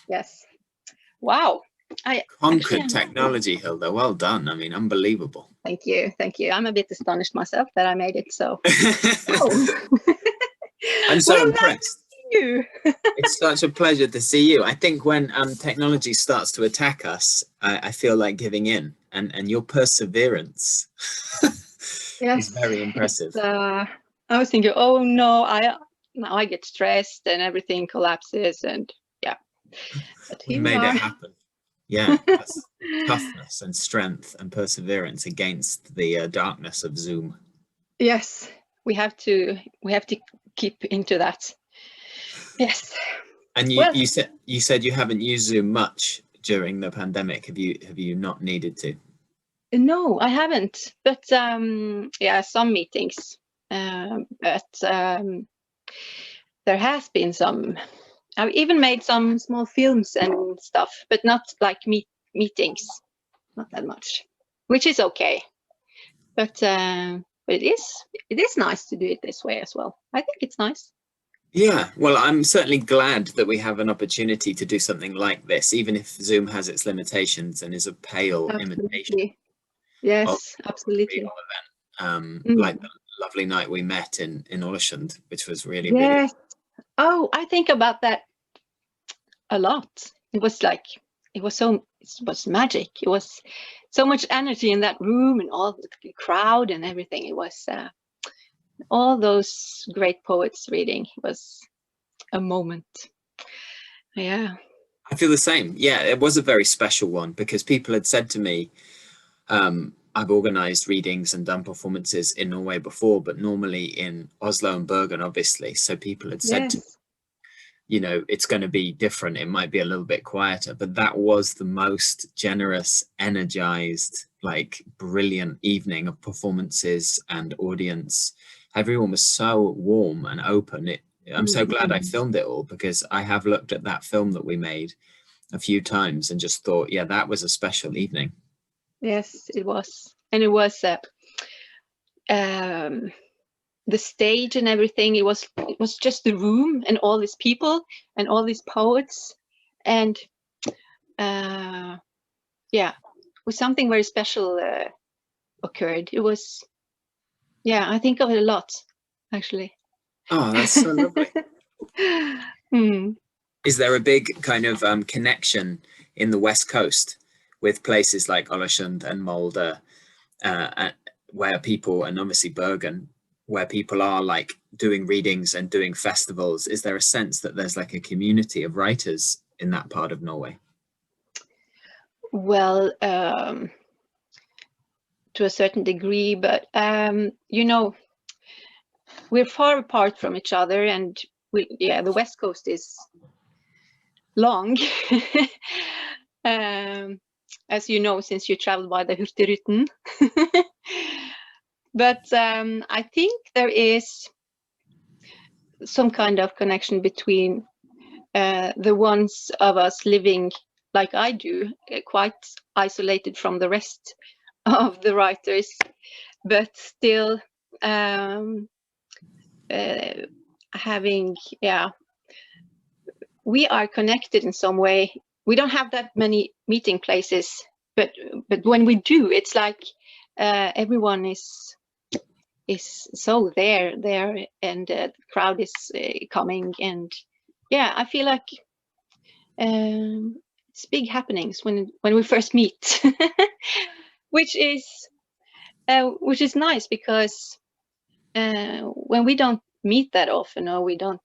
Yes. Wow. I conquered technology, Hilde. Well done. I mean, unbelievable. Thank you. Thank you. I'm a bit astonished myself that I made it. So I'm so impressed. You. It's such a pleasure to see you. I think when technology starts to attack us, I feel like giving in, and your perseverance is very impressive. I was thinking, oh no, now I get stressed and everything collapses, and yeah. But we made it happen. Yeah, that's toughness and strength and perseverance against the darkness of Zoom. Yes, we have to keep into that. Yes. And you said you haven't used Zoom much during the pandemic. Have you not needed to? No, I haven't. But yeah, some meetings. But there has been some. I've even made some small films and stuff, but not like meetings. Not that much, which is okay. But it is nice to do it this way as well. I think it's nice. Yeah, well, I'm certainly glad that we have an opportunity to do something like this, even if Zoom has its limitations and is a pale imitation. Yes, absolutely. Like the lovely night we met in Ålesund, which was really, yes. really. Oh, I think about that a lot. It was magic. It was so much energy in that room and all the crowd and everything. It was all those great poets reading. It was a moment. Yeah. I feel the same. Yeah, it was a very special one because people had said to me, I've organized readings and done performances in Norway before, but normally in Oslo and Bergen, obviously. So people had said to me, you know, it's going to be different. It might be a little bit quieter, but that was the most generous, energized, like brilliant evening of performances and audience. Everyone was so warm and open. I'm so glad I filmed it all, because I have looked at that film that we made a few times and just thought, yeah, that was a special evening. Yes, it was. And it was the stage and everything. It was just the room and all these people and all these poets, and yeah, was something very special occurred. It was, yeah, I think of it a lot, actually. Oh, that's so lovely. Is there a big kind of connection in the West Coast with places like Ålesund and Molde, where people, and obviously Bergen, where people are like doing readings and doing festivals? Is there a sense that there's like a community of writers in that part of Norway? Well, to a certain degree, but you know, we're far apart from each other, and the West Coast is long. As you know, since you traveled by the Hurtigruten. But I think there is some kind of connection between the ones of us living like I do, quite isolated from the rest of the writers, but still having, yeah, we are connected in some way. We don't have that many meeting places, but when we do, it's like everyone is so there, and the crowd is coming, and yeah, I feel like it's big happenings when we first meet, which is nice, because when we don't meet that often, or we don't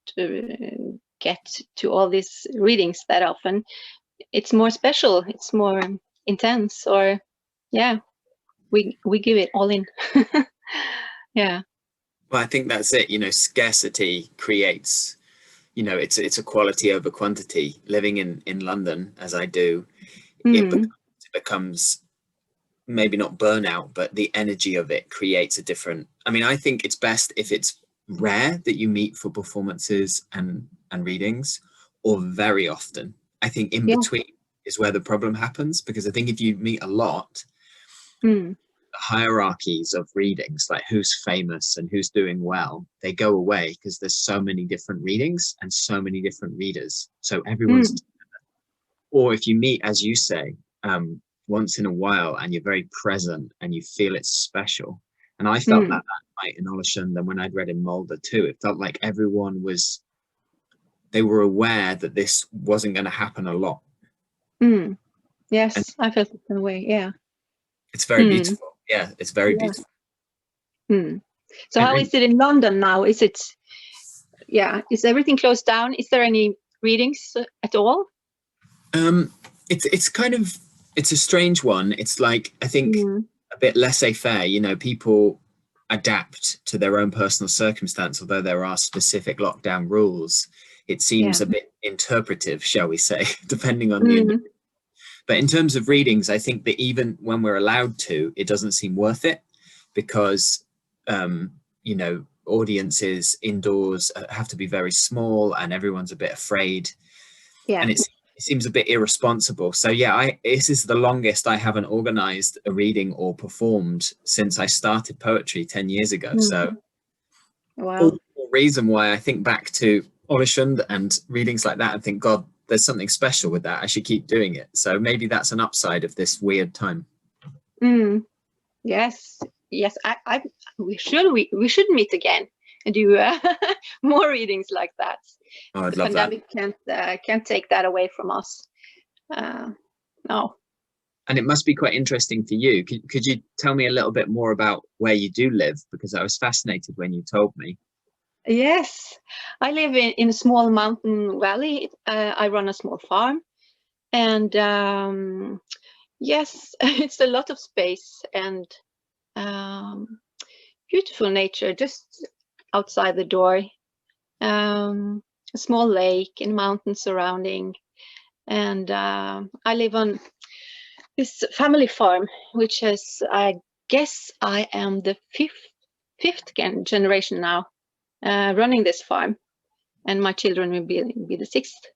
get to all these readings that often, it's more special, it's more intense, or yeah, we give it all in. Yeah. Well, I think that's it. You know, scarcity creates, you know, it's a quality over quantity. Living in London, as I do, it becomes maybe not burnout, but the energy of it creates a different. I mean, I think it's best if it's rare that you meet for performances and readings, or very often. I think in between is where the problem happens, because I think if you meet a lot, hierarchies of readings, like who's famous and who's doing well, they go away because there's so many different readings and so many different readers. So everyone's, or if you meet, as you say, once in a while and you're very present and you feel it's special. And I felt that night in Ålesund, and when I'd read in Molde too, it felt like everyone was, they were aware that this wasn't going to happen a lot. Yes, and I felt the same way. Yeah, it's very beautiful. Yeah, it's very beautiful. So how is it in London now? Is it, is everything closed down? Is there any readings at all? It's kind of, it's a strange one. It's like, I think a bit laissez-faire, you know, people adapt to their own personal circumstance, although there are specific lockdown rules. It seems a bit interpretive, shall we say, depending on the but in terms of readings, I think that even when we're allowed to, it doesn't seem worth it, because you know, audiences indoors have to be very small and everyone's a bit afraid. And it seems a bit irresponsible. So yeah, this is the longest I haven't organized a reading or performed since I started poetry 10 years ago. So all the reason why I think back to Ålesund and readings like that and think, God, there's something special with that. I should keep doing it. So maybe that's an upside of this weird time. Yes. We should meet again and do more readings like that. Oh, I'd the love pandemic that. Can't take that away from us. No. And it must be quite interesting for you. Could you tell me a little bit more about where you do live? Because I was fascinated when you told me. Yes, I live in a small mountain valley. I run a small farm, and yes, it's a lot of space and beautiful nature just outside the door. A small lake and mountains surrounding, and I live on this family farm, which is, I guess I am the fifth generation now running this farm, and my children will be the sixth.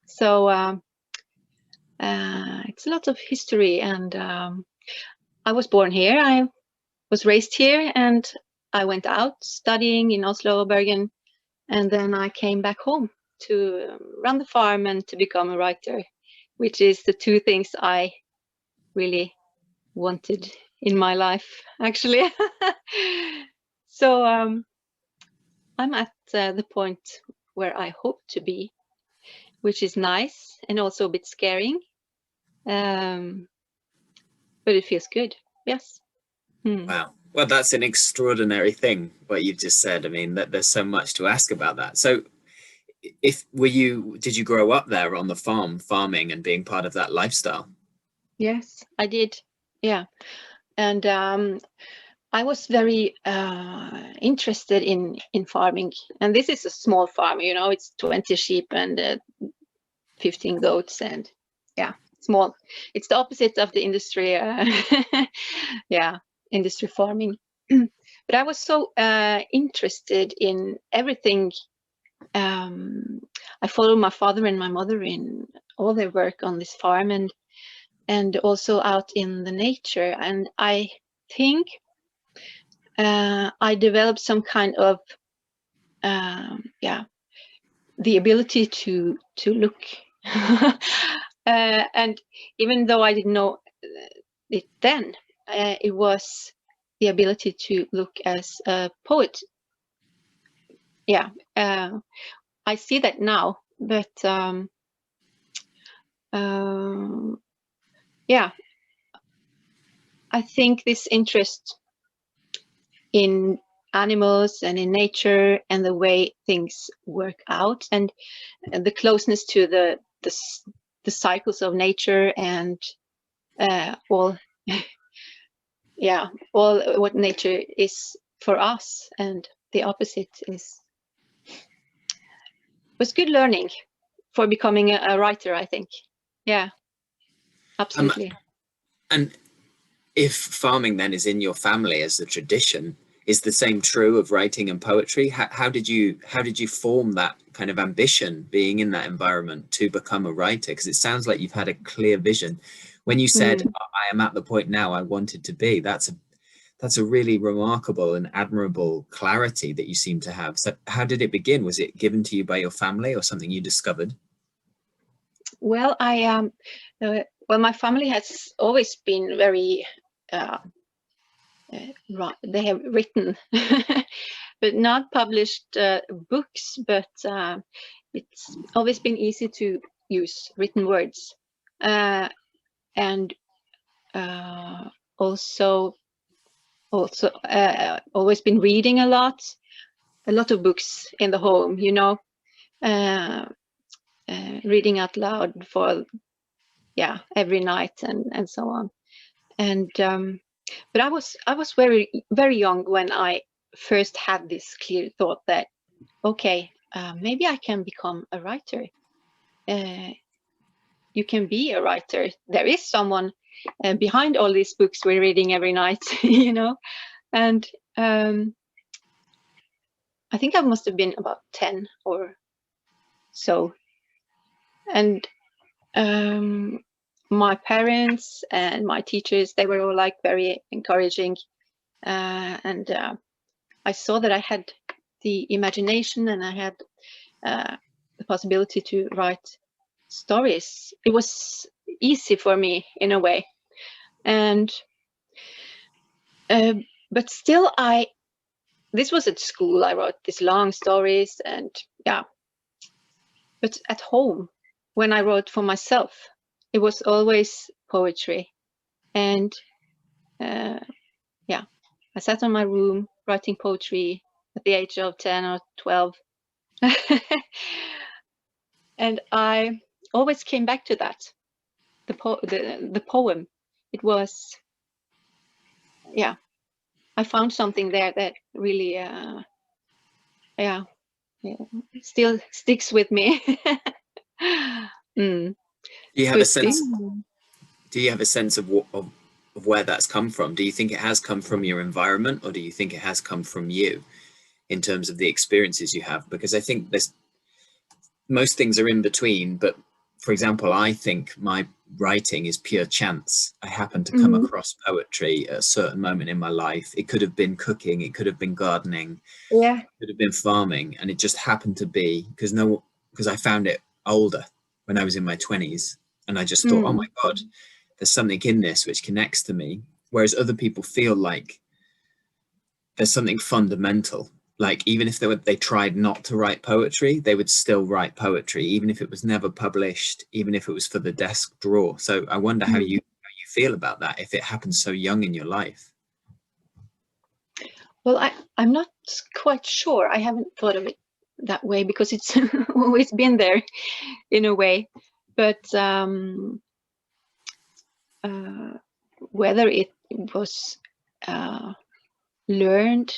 So it's a lot of history, and I was born here, I was raised here, and I went out studying in Oslo, Bergen, and then I came back home to run the farm and to become a writer, which is the two things I really wanted in my life, actually. So I'm at the point where I hope to be, which is nice and also a bit scaring, but it feels good. You Wow. Well, that's an extraordinary thing, what you've just said. I mean, that there's so much to ask about that. So did you grow up there on the farm, farming and being part of that lifestyle? Yes, I did. Yeah. And I was very interested in farming. And this is a small farm, you know, it's 20 sheep and 15 goats, and small. It's the opposite of the industry. Industry farming. But I was so interested in everything. I followed my father and my mother in all their work on this farm, and also out in the nature. And I think I developed some kind of the ability to look. And even though I didn't know it then, it was the ability to look as a poet. I see that now, but I think this interest in animals and in nature and the way things work out, and the closeness to the cycles of nature, and all what nature is for us, and the opposite was good learning for becoming a writer, I think. Yeah, absolutely. And if farming then is in your family as a tradition, is the same true of writing and poetry? How did you form that kind of ambition, being in that environment, to become a writer? Because it sounds like you've had a clear vision. When you said, I am at the point now I wanted to be, that's that's a really remarkable and admirable clarity that you seem to have. So how did it begin? Was it given to you by your family or something you discovered? Well, well, my family has always been very, they have written, but not published books, but it's always been easy to use written words. And also always been reading a lot of books in the home, you know, reading out loud for every night and so on. And but I was very young when I first had this clear thought that, okay, maybe I can become a writer. You can be a writer. There is someone behind all these books we're reading every night, you know. And I think I must have been about 10 or so. And my parents and my teachers, they were all like very encouraging. And I saw that I had the imagination and I had the possibility to write stories. It was easy for me in a way. And but still, this was at school. I wrote these long stories, and but at home, when I wrote for myself, it was always poetry. And I sat in my room writing poetry at the age of 10 or 12. And I always came back to that, the poem. It was, I found something there that really, still sticks with me. Do you have a sense? Do you have a sense of where that's come from? Do you think it has come from your environment, or do you think it has come from you in terms of the experiences you have? Because I think most things are in between, but for example, I think my writing is pure chance. I happen to come across poetry at a certain moment in my life. It could have been cooking, it could have been gardening, it could have been farming, and it just happened to be because I found it older when I was in my 20s, and I just thought, oh my God, there's something in this which connects to me. Whereas other people feel like there's something fundamental. Like even if they tried not to write poetry, they would still write poetry, even if it was never published, even if it was for the desk drawer. So I wonder how you feel about that, if it happens so young in your life. Well, I'm not quite sure. I haven't thought of it that way because it's always been there in a way. But whether it was learned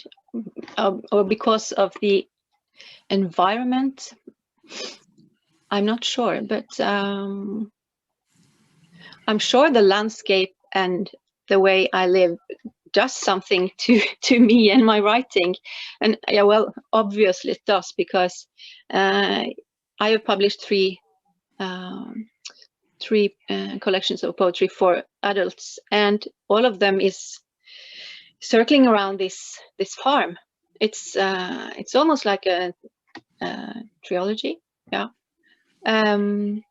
or because of the environment, I'm not sure. But I'm sure the landscape and the way I live does something to me and my writing. And well, obviously it does, because I have published three collections of poetry for adults, and all of them is circling around this farm. It's almost like a trilogy, and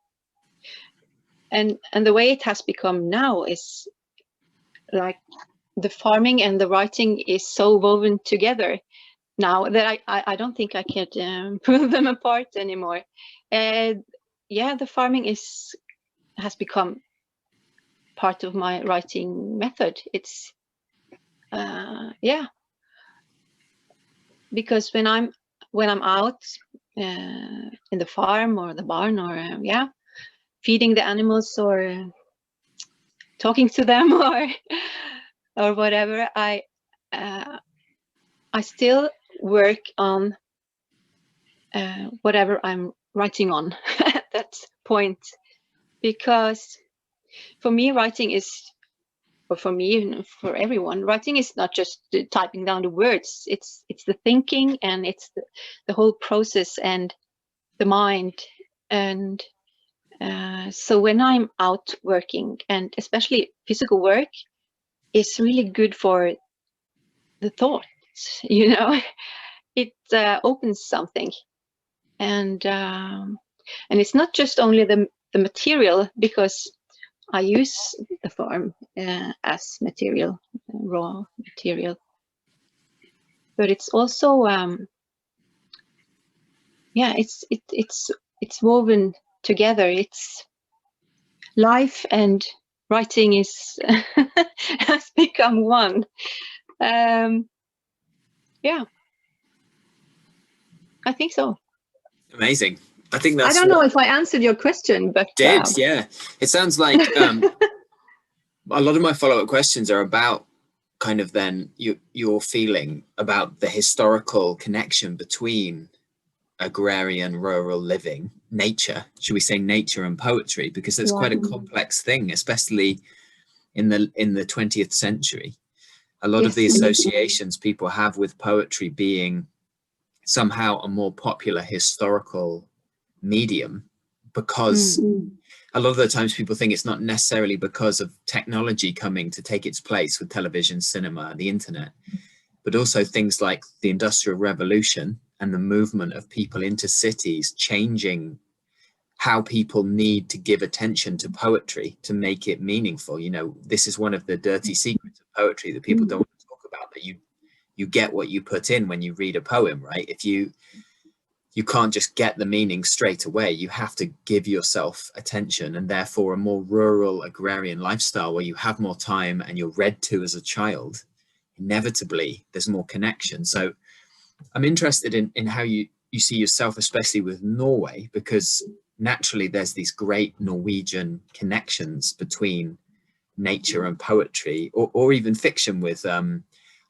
the way it has become now is like the farming and the writing is so woven together now that I don't think I can pull them apart anymore. The farming has become part of my writing method. It's because when I'm out in the farm or the barn or feeding the animals or talking to them or whatever, I still work on whatever I'm writing on at that point, because for me writing is, or for me and for everyone, writing is not just typing down the words. It's the thinking, and it's the whole process and the mind. And so when I'm out working, and especially physical work is really good for the thoughts, you know. It opens something, and it's not just only the material, because I use the farm as material, raw material, but it's also yeah, it's woven together. It's life and writing is has become one. Yeah, I think so. Amazing. I think that's. I don't know if I answered your question, but yeah. It sounds like a lot of my follow-up questions are about kind of then your feeling about the historical connection between agrarian rural living, nature, should we say nature and poetry, because it's quite a complex thing, especially in the 20th century. A lot of the associations people have with poetry being somehow a more popular historical medium, because a lot of the times people think it's not necessarily because of technology coming to take its place with television, cinema, the internet, but also things like the Industrial Revolution and the movement of people into cities changing how people need to give attention to poetry to make it meaningful. You know, this is one of the dirty secrets of poetry that people don't want to talk about, that you get what you put in when you read a poem, right? If you can't just get the meaning straight away, you have to give yourself attention, and therefore a more rural agrarian lifestyle where you have more time and you're read to as a child, inevitably there's more connection. So I'm interested in how you see yourself, especially with Norway, because naturally there's these great Norwegian connections between nature and poetry, or even fiction with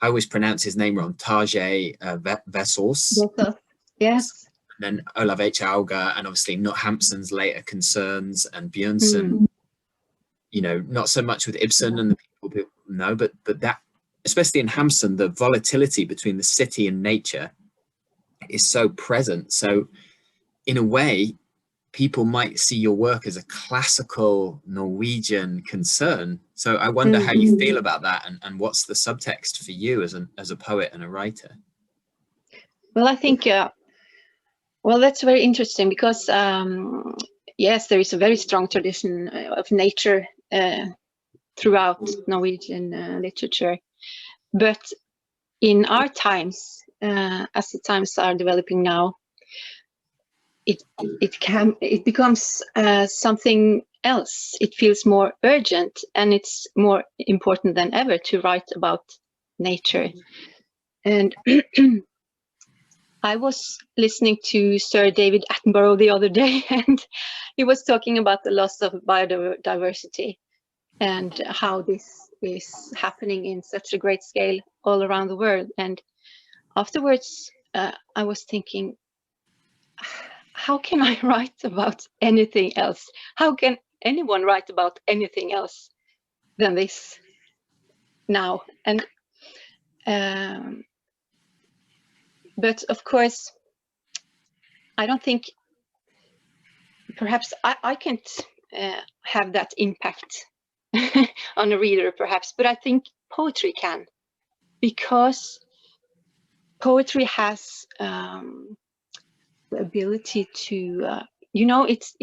I always pronounce his name wrong, Tage Vesaas. Yes. And then Olav H. Auga, and obviously Not Hampson's later concerns, and Bjørnson, you know, not so much with Ibsen and the people know, but that, especially in Hampson, the volatility between the city and nature is so present. So in a way, people might see your work as a classical Norwegian concern. So I wonder how you feel about that, and what's the subtext for you as a poet and a writer? Well, I think, well, that's very interesting, because yes, there is a very strong tradition of nature throughout Norwegian literature, but in our times, as the times are developing now, it becomes something else. It feels more urgent, and it's more important than ever to write about nature. And I was listening to Sir David Attenborough the other day, and he was talking about the loss of biodiversity and how this is happening in such a great scale all around the world. And afterwards, I was thinking, how can I write about anything else? How can anyone write about anything else than this now? And but of course, I don't think, perhaps I can't have that impact on a reader, perhaps, but I think poetry can, because poetry has the ability to, you know, it's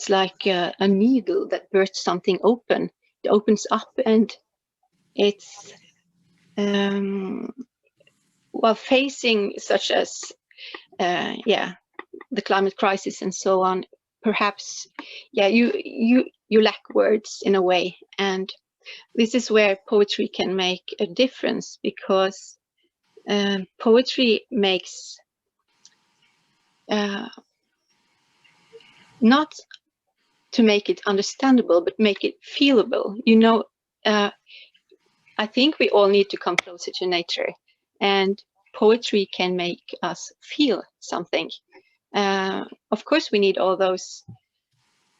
like a needle that bursts something open. It opens up, and it's while facing such as the climate crisis and so on, perhaps you lack words in a way, and this is where poetry can make a difference, because poetry makes not to make it understandable, but make it feelable. You know, I think we all need to come closer to nature, and poetry can make us feel something. Of course, we need all those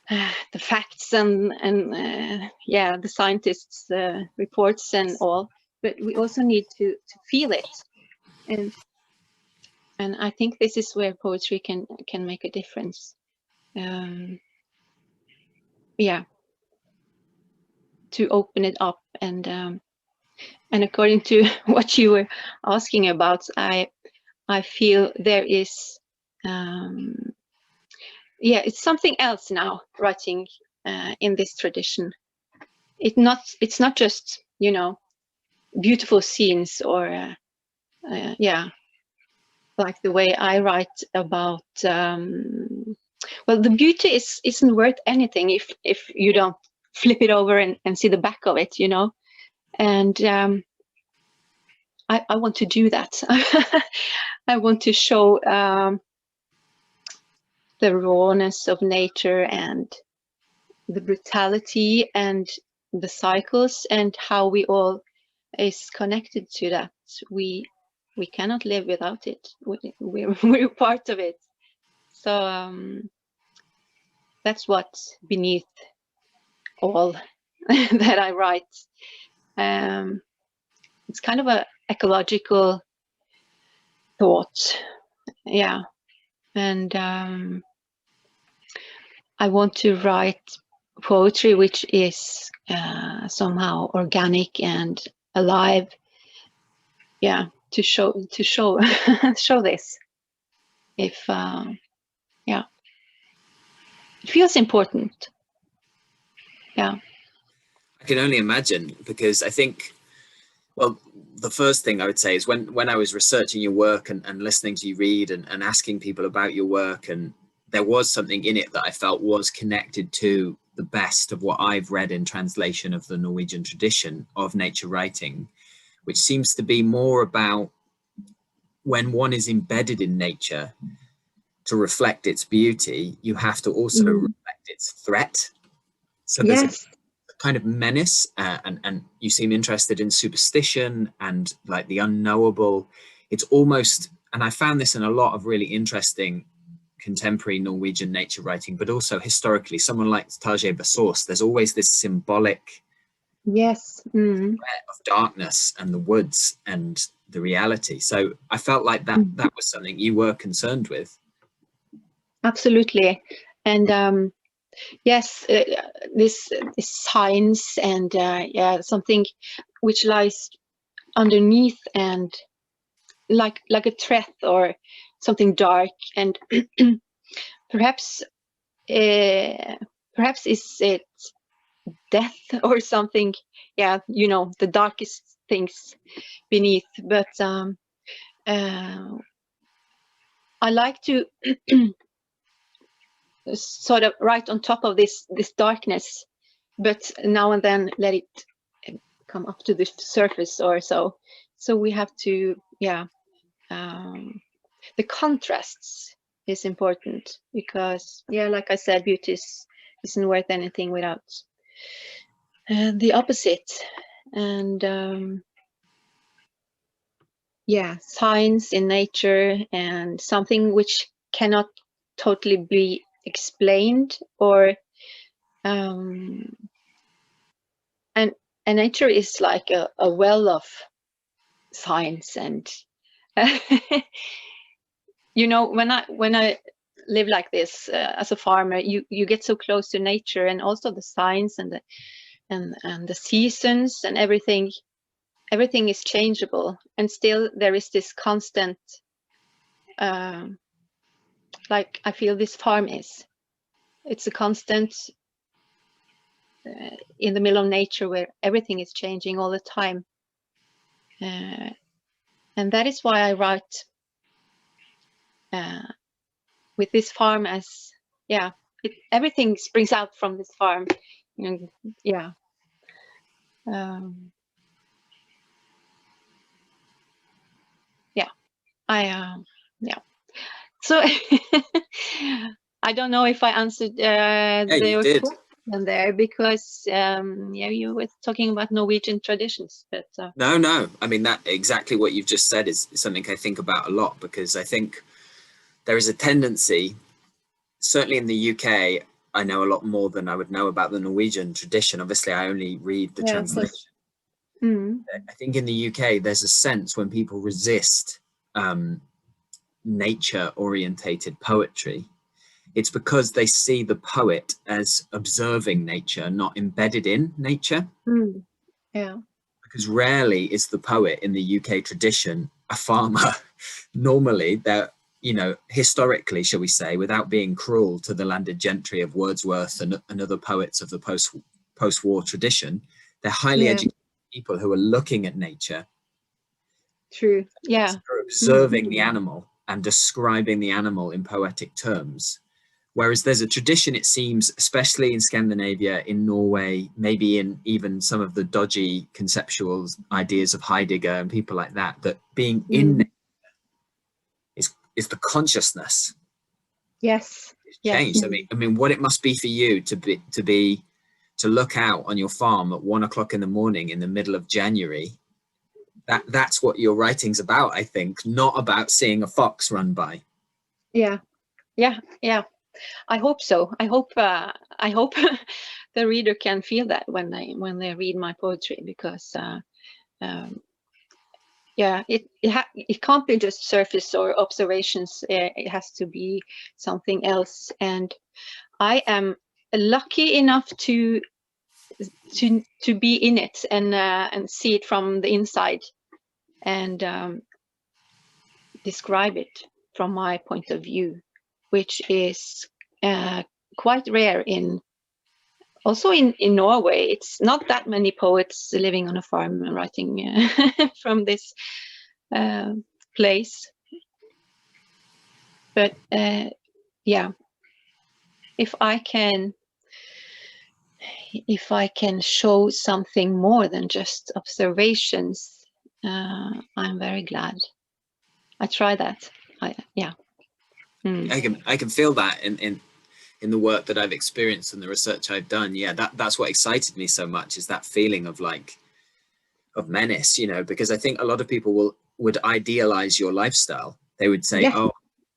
the facts and the scientists' reports and all, but we also need to feel it, and I think this is where poetry can make a difference. To open it up, and And according to what you were asking about, I feel there is, yeah, it's something else now writing in this tradition. It's not just, you know, beautiful scenes or yeah, like the way I write about. Well, the beauty isn't worth anything if you don't flip it over and see the back of it, you know. And I want to do that. I want to show the rawness of nature and the brutality and the cycles and how we all is connected to that. We cannot live without it. We're part of it. So that's what's beneath all that I write. It's kind of a ecological thought, yeah. And I want to write poetry which is somehow organic and alive, yeah, to show show this. If yeah, it feels important. Yeah, I can only imagine, because I think, well, the first thing I would say is when I was researching your work and listening to you read and asking people about your work, and there was something in it that I felt was connected to the best of what I've read in translation of the Norwegian tradition of nature writing, which seems to be more about when one is embedded in nature to reflect its beauty, you have to also reflect its threat. So there's yes, a kind of menace, and you seem interested in superstition and like the unknowable. It's almost, and I found this in a lot of really interesting contemporary Norwegian nature writing, but also historically, someone like Tage Bassås, there's always this symbolic yes, threat of darkness and the woods and the reality. So I felt like that was something you were concerned with. absolutely. And yes, this science and yeah, something which lies underneath and like a threat or something dark, and perhaps perhaps is it death or something, yeah, you know, the darkest things beneath. But I like to sort of right on top of this darkness, but now and then let it come up to the surface or so. So we have to, yeah, the contrasts is important, because, yeah, like I said, beauty isn't worth anything without the opposite. And yeah, science in nature and something which cannot totally be explained, or and nature is like a well of science. And you know, when I live like this as a farmer, you get so close to nature, and also the science and the seasons and everything is changeable, and still there is this constant, like I feel this farm it's a constant in the middle of nature where everything is changing all the time, and that is why I write with this farm as, yeah, everything springs out from this farm, and yeah, yeah, yeah. So I don't know if I answered Yeah, you your did. question there, because yeah, you were talking about Norwegian traditions, but No, I mean, that exactly what you've just said is something I think about a lot, because I think there is a tendency, certainly in the UK, I know a lot more than I would know about the Norwegian tradition. Obviously, I only read the yeah, translation. I think in the UK, there's a sense when people resist nature orientated poetry, it's because they see the poet as observing nature, not embedded in nature. yeah, because rarely is the poet in the UK tradition a farmer. Normally they're, you know, historically, shall we say, without being cruel to the landed gentry of Wordsworth and other poets of the post-war tradition, they're highly educated people who are looking at nature. True. Yeah. Observing the animal and describing the animal in poetic terms. Whereas there's a tradition, it seems, especially in Scandinavia, in Norway, maybe in even some of the dodgy conceptual ideas of Heidegger and people like that, that being in nature is the consciousness. Yes. It's changed. I mean, what it must be for you to look out on your farm at 1 o'clock in the morning in the middle of January. That's what your writing's about, I think, not about seeing a fox run by. Yeah. I hope so. I hope the reader can feel that when they read my poetry, because it can't be just surface or observations. It has to be something else. And I am lucky enough to be in it and see it from the inside, and describe it from my point of view, which is quite rare also in Norway. It's not that many poets living on a farm and writing from this place. But yeah, if I can show something more than just observations, I'm very glad. I try that. I can feel that in the work that I've experienced and the research I've done. Yeah, that's what excited me so much, is that feeling of menace, you know, because I think a lot of people would idealize your lifestyle. They would say, oh,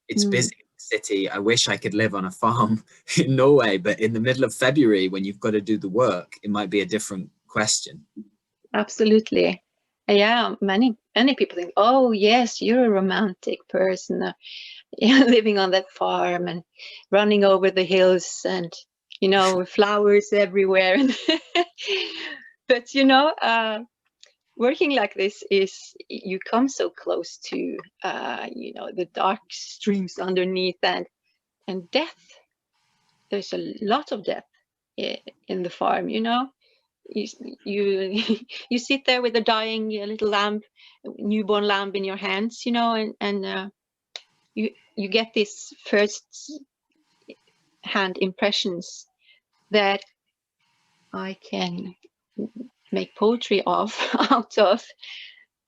it's busy in the city. I wish I could live on a farm in Norway. But in the middle of February, when you've got to do the work, it might be a different question. Absolutely. Yeah, many people think, oh yes, you're a romantic person, living on that farm and running over the hills and, you know, flowers everywhere. But you know, working like this is, you come so close to you know, the dark streams underneath, and death. There's a lot of death in the farm, you know. You sit there with a dying little lamb, newborn lamb in your hands, you know, and you get these first hand impressions that I can make poetry out of,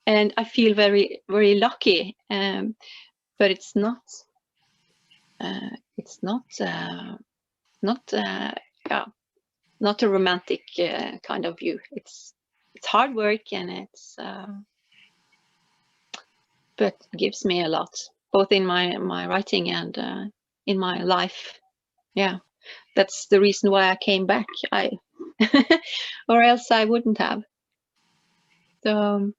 and I feel very, very lucky. But it's not a romantic kind of view. It's hard work, and but it gives me a lot, both in my writing and in my life. Yeah, that's the reason why I came back. Or else I wouldn't have. So,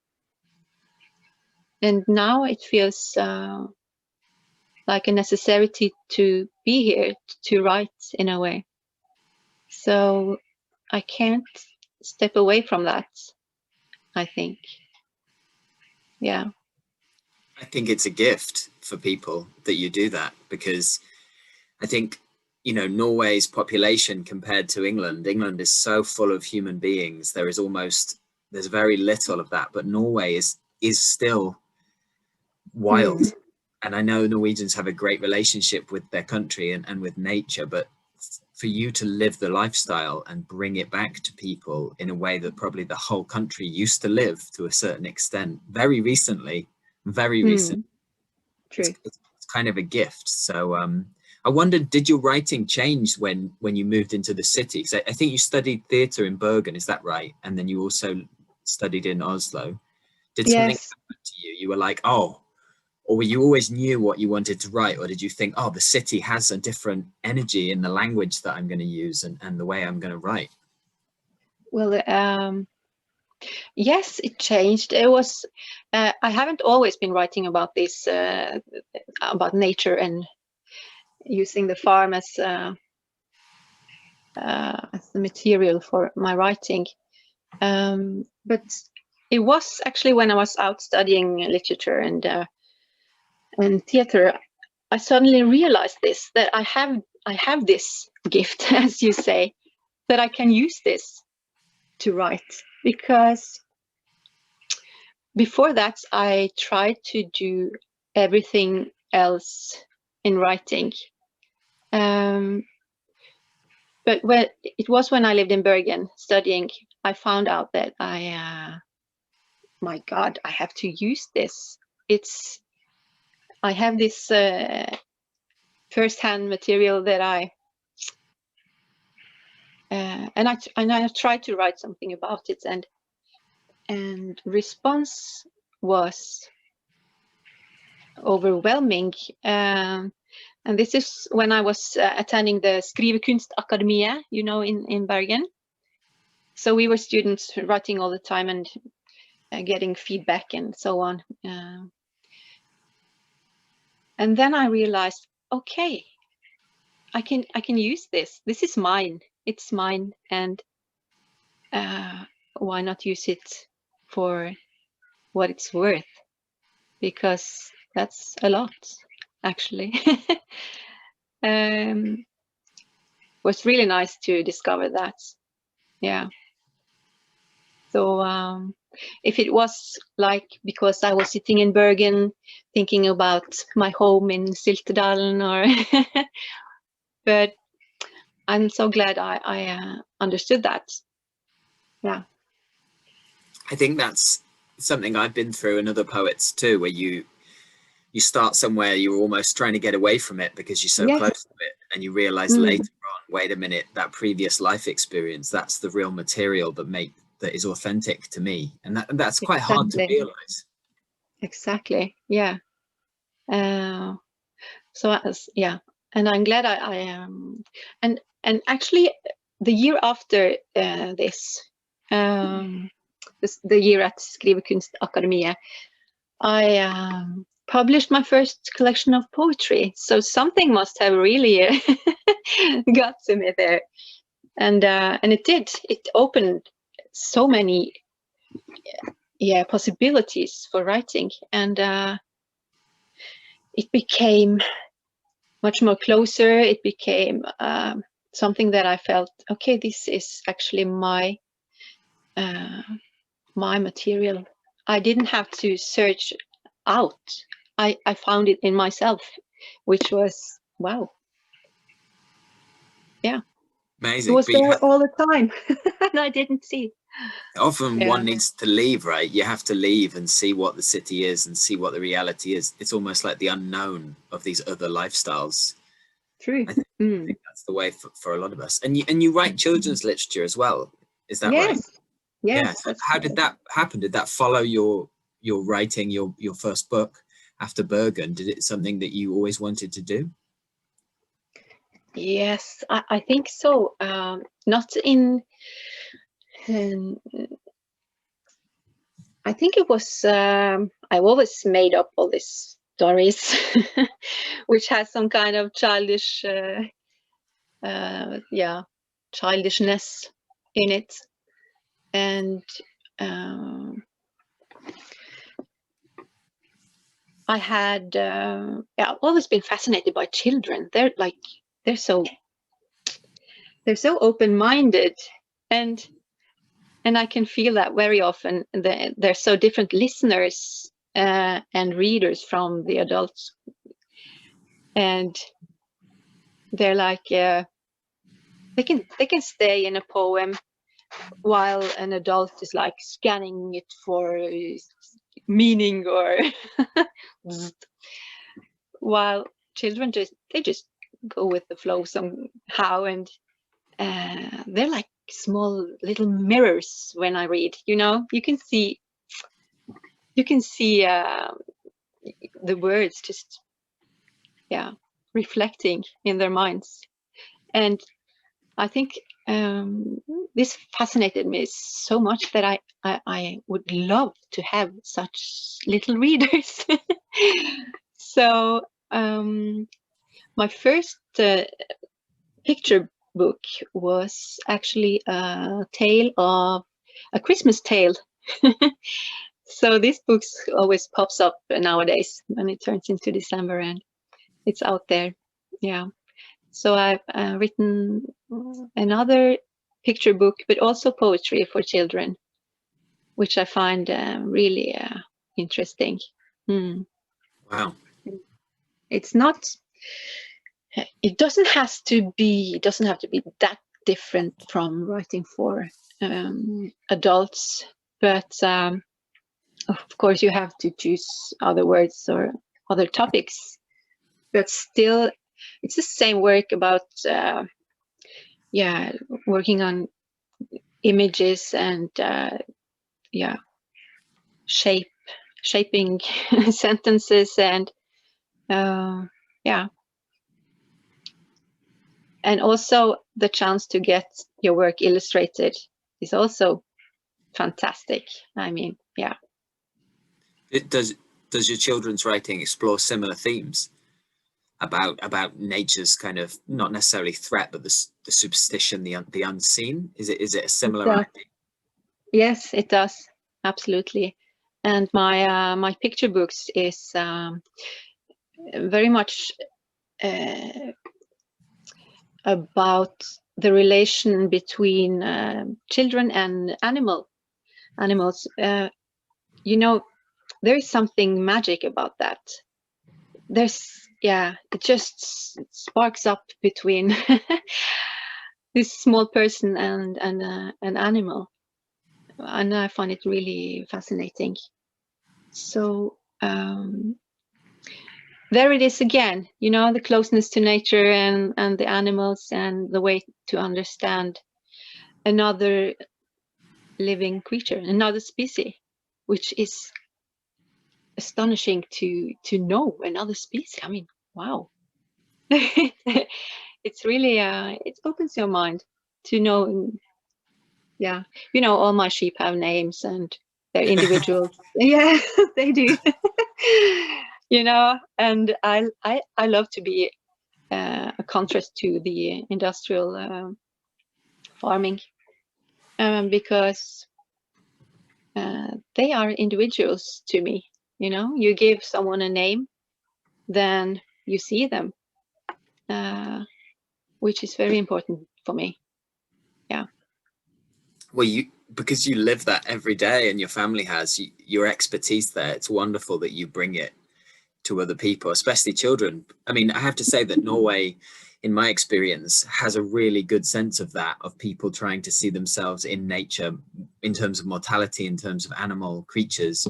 and now it feels like a necessity to be here to write, in a way. So I can't step away from that, I think. Yeah. I think it's a gift for people that you do that, because I think, you know, Norway's population compared to England is so full of human beings. There's very little of that, but Norway is still wild. And I know Norwegians have a great relationship with their country and with nature, but for you to live the lifestyle and bring it back to people in a way that probably the whole country used to live to a certain extent very recently, True. It's kind of a gift. So I wondered, did your writing change when you moved into the city? Because I think you studied theatre in Bergen, is that right? And then you also studied in Oslo. Did something happen to you? You were like, oh, or you always knew what you wanted to write? Or did you think, oh, the city has a different energy in the language that I'm going to use and the way I'm going to write? Well, yes, it changed. It was, I haven't always been writing about this, about nature and using the farm as the material for my writing. But it was actually when I was out studying literature and theater, I suddenly realized this, that I have this gift, as you say, that I can use this to write. Because before that, I tried to do everything else in writing. But it was when I lived in Bergen studying, I found out that my God, I have to use this. I have this first-hand material that and I tried to write something about it, and response was overwhelming. And this is when I was attending the Skrivekunstakademiet, you know, in Bergen. So we were students writing all the time and getting feedback and so on. And then I realized, okay, I can use this. This is mine. It's mine, and why not use it for what it's worth? Because that's a lot, actually. Was really nice to discover that. Yeah. So if it was like because I was sitting in Bergen thinking about my home in Syltedalen, or but I'm so glad I understood that. Yeah. I think that's something I've been through, and other poets too, where you start somewhere, you're almost trying to get away from it because you're so close to it, and you realize later on, wait a minute, that previous life experience, that's the real material that is authentic to me, and that's quite hard to realize. Exactly. Yeah. So yeah, and I'm glad I and actually the year after this, the year at Skrivekunstakademiet, I published my first collection of poetry. So something must have really got to me there, and it did. It opened so many possibilities for writing, and it became much more closer. It became something that I felt, okay, this is actually my material. I didn't have to search out. I found it in myself, which was, wow. Yeah. Amazing. It was there all the time, and I didn't see. Often one needs to leave, right? You have to leave and see what the city is and see what the reality is. It's almost like the unknown of these other lifestyles. True. I think that's the way for a lot of us. And you write children's literature as well. Is that right? Yes. Yeah. How did that happen? Did that follow your writing your first book after Bergen? Did it something that you always wanted to do? Yes, I think so. Not in. I think it was. I've always made up all these stories, which has some kind of childish, childishness in it, and I had I've always been fascinated by children. They're so open-minded, and I can feel that very often. They're so different listeners and readers from the adults, and they're like they can stay in a poem while an adult is like scanning it for meaning, or while children just go with the flow somehow, and they're like small little mirrors when I read. You know, you can see the words just reflecting in their minds, and I think this fascinated me so much that I would love to have such little readers. So my first picture book was actually a Christmas tale So this book always pops up nowadays when it turns into December, and it's out there. Yeah. So I've written another picture book, but also poetry for children, which I find really interesting. Wow. It's not. It doesn't have to be that different from writing for adults, but of course you have to choose other words or other topics. But still, it's the same work about working on images and shaping sentences and and also the chance to get your work illustrated is also fantastic. I mean, yeah. Does your children's writing explore similar themes about nature's kind of, not necessarily threat, but the superstition, the unseen? Is it a similar idea? Yes, it does, absolutely. And my picture books is very much about the relation between children and animals. You know, there is something magic about that. It just sparks up between this small person and an animal, and I find it really fascinating. So there it is again, you know, the closeness to nature and the animals, and the way to understand another living creature, another species, which is astonishing to know another species. I mean, wow. It's really it opens your mind to know. Yeah, you know, all my sheep have names and they're individuals. Yeah, they do. You know, and I love to be a contrast to the industrial farming, because they are individuals to me. You know, you give someone a name, then you see them, which is very important for me. Yeah. Well, because you live that every day, and your family has your expertise there. It's wonderful that you bring it to other people, especially children. I mean, I have to say that Norway, in my experience, has a really good sense of that, of people trying to see themselves in nature, in terms of mortality, in terms of animal creatures.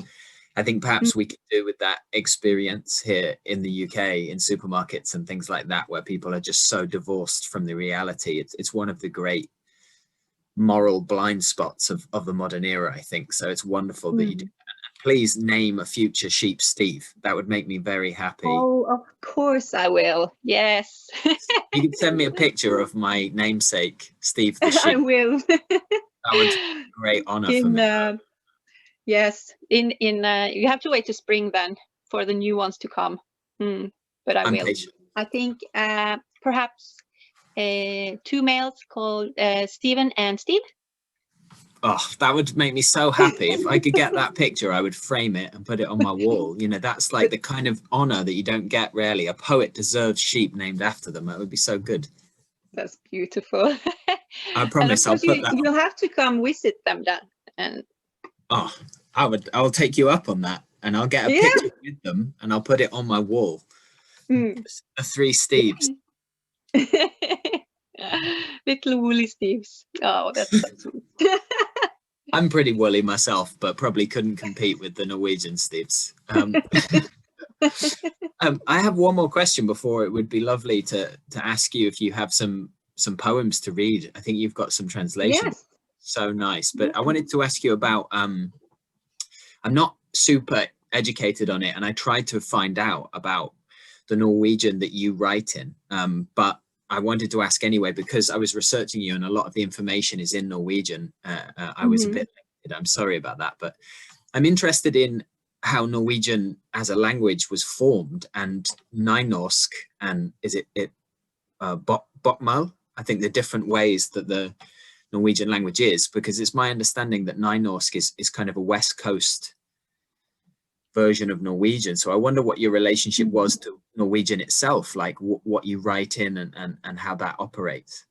I think perhaps we could do with that experience here in the UK, in supermarkets and things like that, where people are just so divorced from the reality. It's one of the great moral blind spots of the modern era, I think. So it's wonderful that you do. Please name a future sheep Steve. That would make me very happy. Oh, of course I will. Yes. You can send me a picture of my namesake, Steve the sheep. I will. That would be a great honor for me. Yes, you have to wait to spring then for the new ones to come. But I will. Patient. I think perhaps 2 males called Stephen and Steve. Oh, that would make me so happy. If I could get that picture, I would frame it and put it on my wall. You know, that's like the kind of honor that you don't get rarely. A poet deserves sheep named after them. That would be so good. That's beautiful. I promise I'll put that. You'll have to come visit them then. And I'll take you up on that, and I'll get a picture with them and I'll put it on my wall. The 3 Steves. Little woolly Steves. Oh, that's so sweet. I'm pretty woolly myself, but probably couldn't compete with the Norwegian Steves. I have one more question before. It would be lovely to ask you if you have some poems to read. I think you've got some translations. Yes. So nice. But I wanted to ask you about, I'm not super educated on it, and I tried to find out about the Norwegian that you write in, but I wanted to ask anyway, because I was researching you and a lot of the information is in Norwegian. I was a bit limited. I'm sorry about that, but I'm interested in how Norwegian as a language was formed, and nynorsk, and is it bokmål? I think the different ways that the Norwegian language is, because it's my understanding that Nynorsk is kind of a West Coast version of Norwegian. So I wonder what your relationship was to Norwegian itself, like what you write in and how that operates.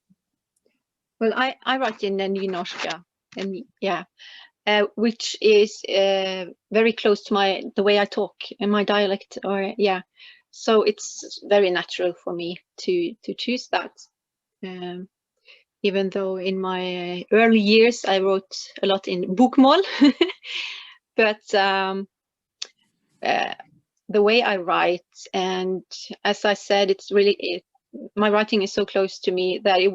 Well, I write in the nynorsk, and yeah, which is very close to the way I talk and my dialect, or yeah. So it's very natural for me to choose that. Even though in my early years I wrote a lot in bokmål, but the way I write, and as I said, it's really my writing is so close to me that it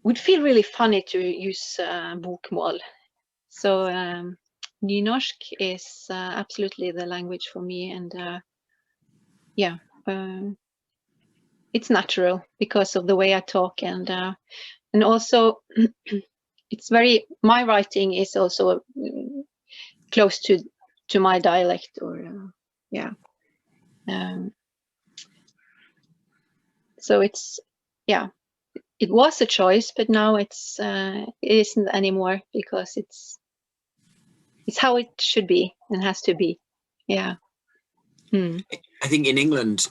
would feel really funny to use bokmål. So nynorsk is absolutely the language for me, and yeah, it's natural because of the way I talk, and also it's my writing is also close to my dialect, or yeah. So it's, yeah, it was a choice, but now it isn't anymore, because it's how it should be and has to be. Yeah. I think in England,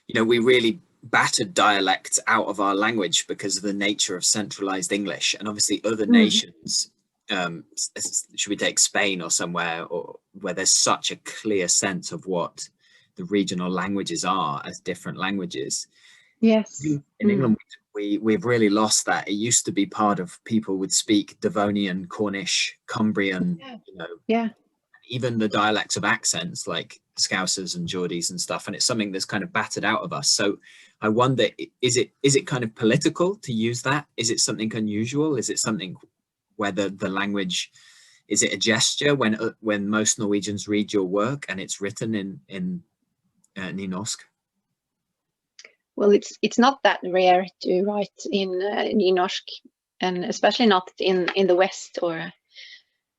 you know, we really battered dialects out of our language because of the nature of centralized English, and obviously other nations, should we take Spain or somewhere, or where there's such a clear sense of what the regional languages are as different languages. Yes. In England, we've really lost that. It used to be part of people would speak Devonian, Cornish, Cumbrian, you know, even the dialects of accents like Scousers and Geordies and stuff, and it's something that's kind of battered out of us. So I wonder, is it kind of political to use that? Is it something unusual? Is it something where the language, is it a gesture when most Norwegians read your work and it's written in nynorsk? Well, it's not that rare to write in nynorsk, and especially not in the West, or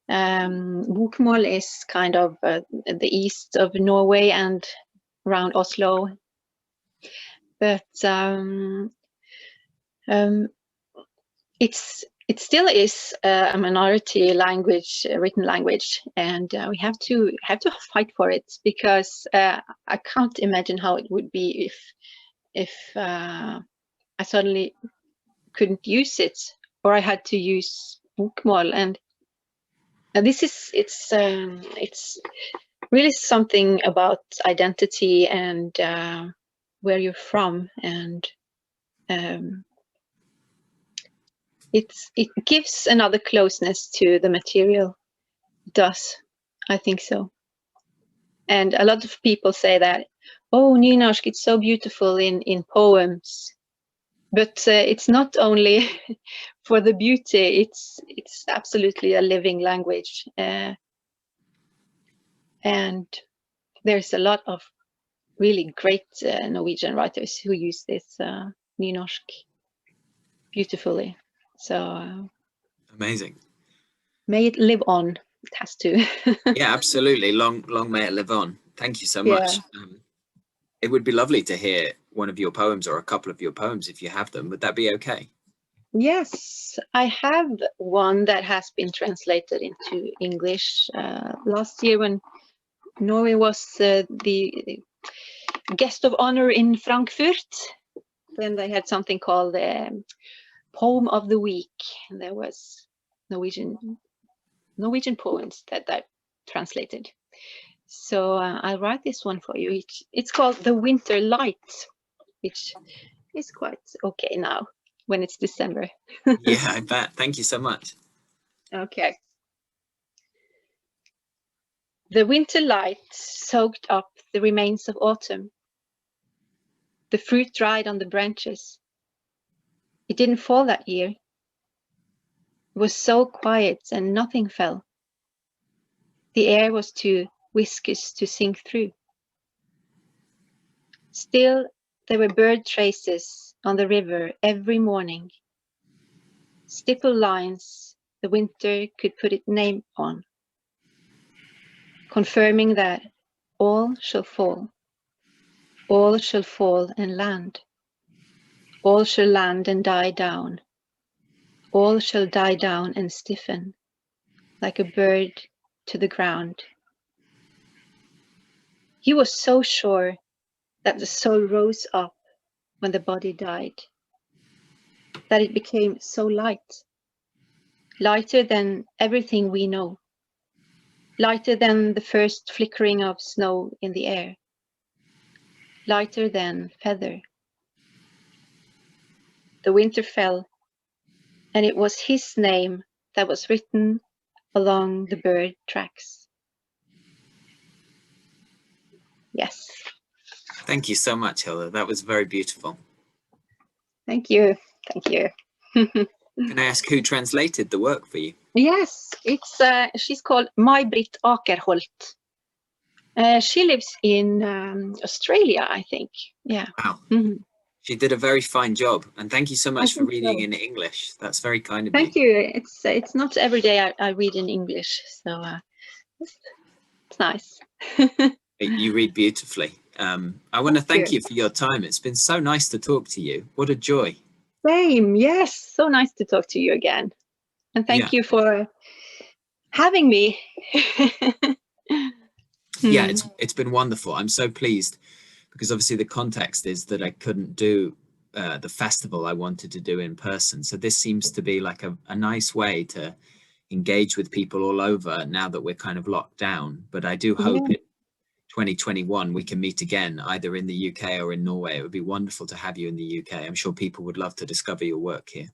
bokmål is kind of the east of Norway and around Oslo, but it still is a minority language, written language, and we have to fight for it, because I can't imagine how it would be if I suddenly couldn't use it, or I had to use bokmål. And this is it's really something about identity and where you're from, and it gives another closeness to the material. It does, I think so. And a lot of people say that, oh, nynorsk, it's so beautiful in poems, but it's not only for the beauty. It's absolutely a living language, and there's a lot of really great Norwegian writers who use this nynorsk beautifully. So amazing. May it live on. It has to. Yeah, absolutely. Long may it live on. Thank you so much. It would be lovely to hear one of your poems, or a couple of your poems, if you have them. Would that be okay? Yes, I have one that has been translated into English last year when Norway was the guest of honor in Frankfurt. Then they had something called the Poem of the Week, and there was Norwegian poems that translated. So I'll write this one for you. It's called The Winter Light, which is quite okay now when it's December. Yeah, I bet. Thank you so much. Okay. The winter light soaked up the remains of autumn. The fruit dried on the branches. It didn't fall that year. It was so quiet and nothing fell. The air was too viscous to sink through. Still, there were bird traces on the river every morning. Stipple lines the winter could put its name on, confirming that all shall fall. All shall fall and land. All shall land and die down. all shall die down and stiffen, like a bird to the ground. He was so sure that the soul rose up when the body died, that it became so light, lighter than everything we know, lighter than the first flickering of snow in the air, lighter than feather. The winter fell, and it was his name that was written along the bird tracks. Yes. Thank you so much, Hilde. That was very beautiful. Thank you. Thank you. Can I ask who translated the work for you? Yes, it's she's called May-Britt Akerholt. She lives in Australia, I think. Yeah. Wow. She did a very fine job, and thank you so much for reading in English. That's very kind of you. Thank you. It's not every day I read in English, so it's nice. You read beautifully. I want to thank you for your time. It's been so nice to talk to you. What a joy. Same. Yes, so nice to talk to you again, and thank you for having me. Yeah, it's been wonderful. I'm so pleased, because obviously the context is that I couldn't do the festival I wanted to do in person. So this seems to be like a nice way to engage with people all over now that we're kind of locked down. But I do hope in 2021 we can meet again, either in the UK or in Norway. It would be wonderful to have you in the UK. I'm sure people would love to discover your work here.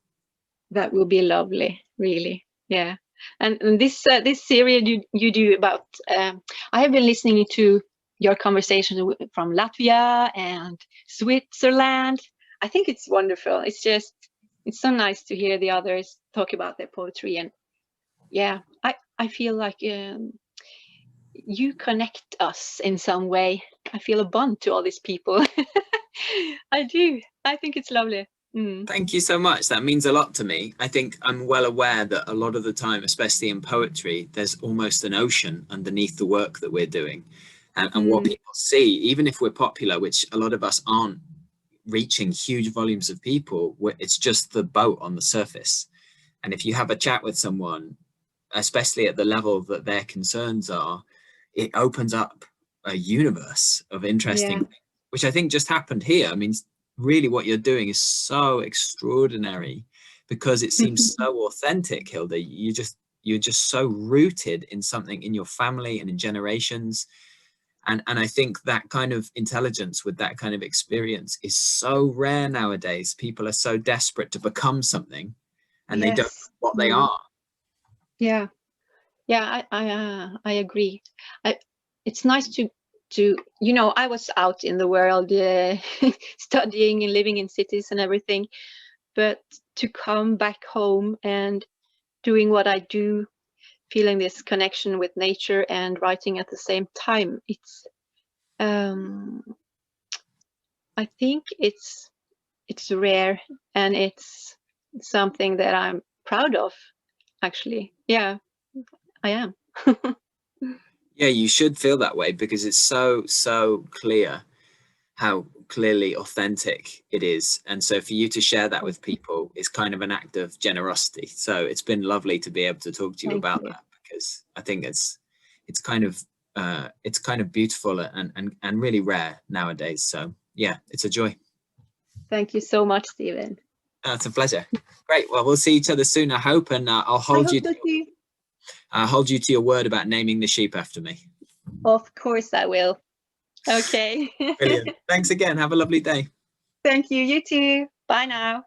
That would be lovely, really. Yeah. And this series you do about, I have been listening to your conversations from Latvia and Switzerland. I think it's wonderful. It's so nice to hear the others talk about their poetry. And yeah, I feel like you connect us in some way. I feel a bond to all these people. I do. I think it's lovely. Thank you so much. That means a lot to me. I think I'm well aware that a lot of the time, especially in poetry, there's almost an ocean underneath the work that we're doing. And what people see, even if we're popular, which a lot of us aren't reaching huge volumes of people, it's just the boat on the surface. And if you have a chat with someone, especially at the level that their concerns are, it opens up a universe of interesting things, which I think just happened here. I mean, really what you're doing is so extraordinary because it seems so authentic, Hilde. You're just so rooted in something in your family and in generations. And I think that kind of intelligence with that kind of experience is so rare nowadays. People are so desperate to become something and they don't know what they are. Yeah. Yeah, I agree. It's nice to I was out in the world studying and living in cities and everything, but to come back home and doing what I do, feeling this connection with nature and writing at the same time, it's I think it's rare, and it's something that I'm proud of, actually. Yeah, I am. Yeah, you should feel that way because it's so clear how clearly authentic it is. And so for you to share that with people is kind of an act of generosity. So it's been lovely to be able to talk to you about that, because I think it's kind of beautiful and really rare nowadays. So yeah, it's a joy. Thank you so much, Stephen. It's a pleasure. Great. Well, we'll see each other soon, I hope, and I'll hold you to your word about naming the sheep after me. Of course I will. Okay. Brilliant. Thanks again. Have a lovely day. Thank you. You too. Bye now.